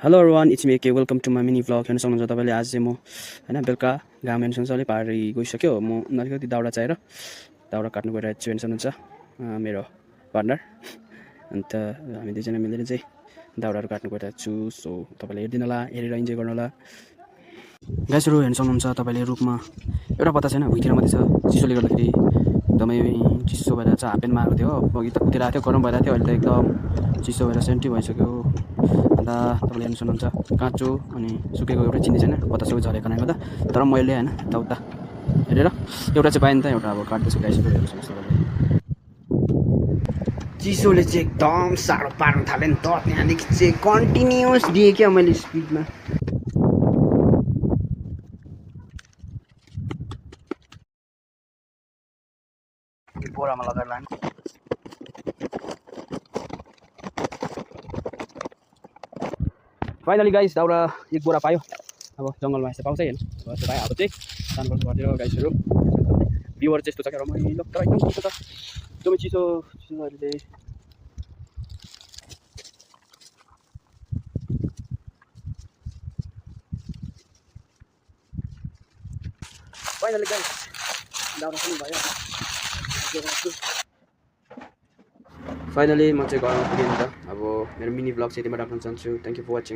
Hello everyone, it's me K welcome to my mini vlog. हेर्न सक्नुहुन्छ तपाईँले आज चाहिँ म होइन बेलुका घाम हेर्न सक्नुहुन्छ अलिक पारी गइसक्यो। म अलिकति दाउरा चाहिएर दाउरा काट्नु गइरहेको छु। हेर्न सक्नुहुन्छ मेरो पार्टनर। अन्त हामी दुईजना मिलेर चाहिँ दाउराहरू काट्नु गइरहेको छु। सो तपाईँले हेरिदिनु होला, हेरेर इन्जोय गर्नु होला। गाइसहरू हेर्न सक्नुहुन्छ तपाईँले रुखमा एउटा पत्ता छैन, भुइँतिर मात्रै छ। चिसोले गर्दाखेरि एकदमै चिसो भएर चाहिँ हाफप्यान्टमा आएको थियो। अघि त कुदेर आएको थियो, गरम भइरहेको थियो। अहिले त एकदम चिसो भएर सेन्टी भइसक्यो। अन्त तपाईँले हेर्नु सक्नुहुन्छ काँचो अनि सुकेको एउटै चिन्ने छैन, पत्ता सबै झरेको कारणले गर्दा। तर मैले होइन यताउता हेरेर एउटा चाहिँ पाएँ नि त, एउटा अब काट्दैछु। गाइसहरू हेर्नु सक्नुहुन्छ तपाईँले चिसोले चाहिँ एकदम साह्रो पार्न थाल्यो नि त। त्यहाँदेखि चाहिँ कन्टिन्युस दिएँ क्या मैले स्पिडमा। बोरामा लगाएर लानु। फाइनली गाइस दाउरा एक बोरा पायो। अब जङ्गलमा यस्तो पाउँछ हेर्नु, यस्तो पायो। अब चाहिँ जानुपर्छ घरतिर गाइसहरू। भ्यूहरू चाहिँ यस्तो छ क्या, रमाइलो तर एकदम चिसो छ, एकदमै चिसो चिसो अहिले। फाइनली गाइस दाउरा पनि भयो। फाइनली म चाहिँ घरमा पुगेँ नि त। अब मेरो मिनी भ्लग चाहिँ यतिमा राख्न चाहन्छु। Thank you for watching.